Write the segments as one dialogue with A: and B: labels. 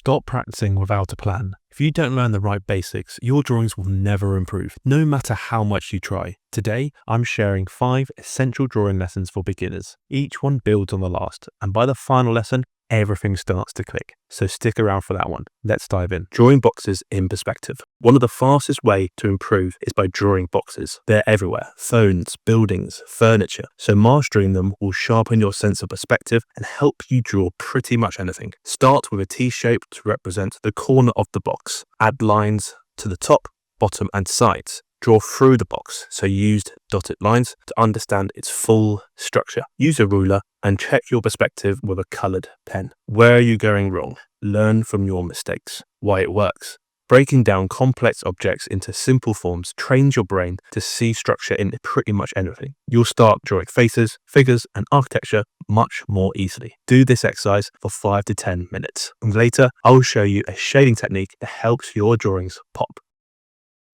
A: Stop practicing without a plan. If you don't learn the right basics, your drawings will never improve, no matter how much you try. Today, I'm sharing 5 essential drawing lessons for beginners. Each one builds on the last, and by the final lesson, everything starts to click. So stick around for that one. Let's dive in. Drawing boxes in perspective. One of the fastest ways to improve is by drawing boxes. They're everywhere. Phones, buildings, furniture. So mastering them will sharpen your sense of perspective and help you draw pretty much anything. Start with a T shape to represent the corner of the box. Add lines to the top, bottom and sides. Draw through the box, so use dotted lines to understand its full structure. Use a ruler and check your perspective with a colored pen. Where are you going wrong? Learn from your mistakes. Why it works. Breaking down complex objects into simple forms trains your brain to see structure in pretty much anything. You'll start drawing faces, figures, and architecture much more easily. Do this exercise for 5 to 10 minutes. And later, I will show you a shading technique that helps your drawings pop.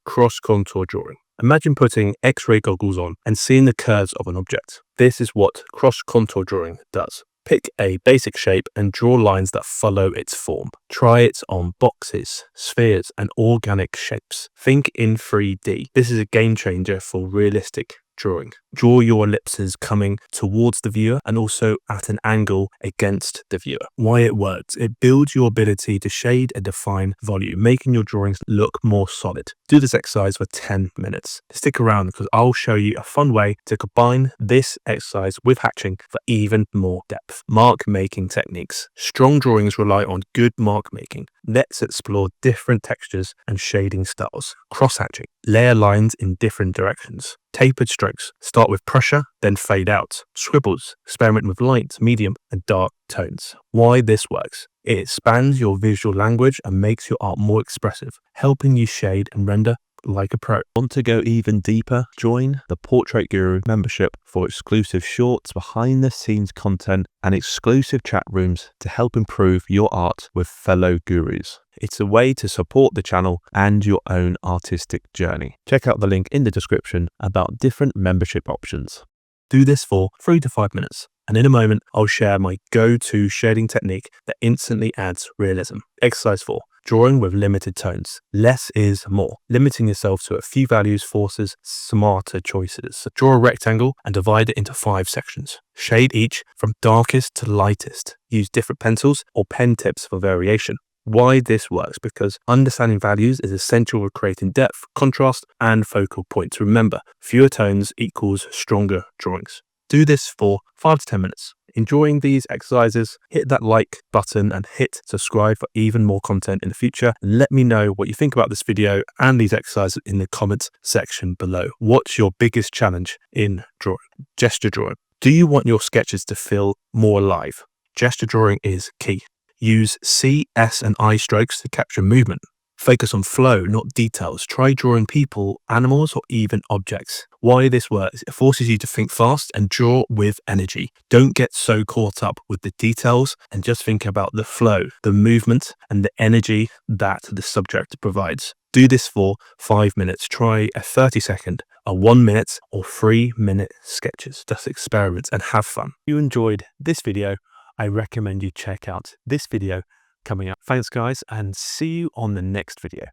A: Cross-contour drawing. Imagine putting X-ray goggles on and seeing the curves of an object. This is what cross-contour drawing does. Pick a basic shape and draw lines that follow its form. Try it on boxes, spheres, and organic shapes. Think in 3D. This is a game changer for realistic drawing. Draw your ellipses coming towards the viewer and also at an angle against the viewer. Why it works. It builds your ability to shade and define volume, making your drawings look more solid. Do this exercise for 10 minutes. Stick around because I'll show you a fun way to combine this exercise with hatching for even more depth. Mark making techniques. Strong drawings rely on good mark making. Let's explore different textures and shading styles. Cross hatching. Layer lines in different directions. Tapered strokes. Start with pressure, then fade out. Scribbles. Experiment with light, medium, and dark tones. Why this works. It expands your visual language and makes your art more expressive, helping you shade and render like a pro. Want to go even deeper? Join the Portrait Guru membership for exclusive shorts, behind the scenes content, and exclusive chat rooms to help improve your art with fellow gurus. It's a way to support the channel and your own artistic journey. Check out the link in the description about different membership options. Do this for 3 to 5 minutes. And in a moment, I'll share my go-to shading technique that instantly adds realism. Exercise 4. Drawing with limited tones. Less is more. Limiting yourself to a few values forces smarter choices. So draw a rectangle and divide it into 5 sections. Shade each from darkest to lightest. Use different pencils or pen tips for variation. Why this works? Because understanding values is essential for creating depth, contrast, and focal points. Remember, fewer tones equals stronger drawings. Do this for 5 to 10 minutes. Enjoying these exercises, hit that like button and hit subscribe for even more content in the future. And let me know what you think about this video and these exercises in the comments section below. What's your biggest challenge in drawing? Gesture drawing. Do you want your sketches to feel more alive? Gesture drawing is key. Use C, S, and I strokes to capture movement. Focus on flow, not details. Try drawing people, animals, or even objects. Why this works, it forces you to think fast and draw with energy. Don't get so caught up with the details and just think about the flow, the movement, and the energy that the subject provides. Do this for 5 minutes. Try a 30-second, a 1 minute, or 3-minute sketches. Just experiment and have fun. If you enjoyed this video, I recommend you check out this video coming up. Thanks guys, and see you on the next video.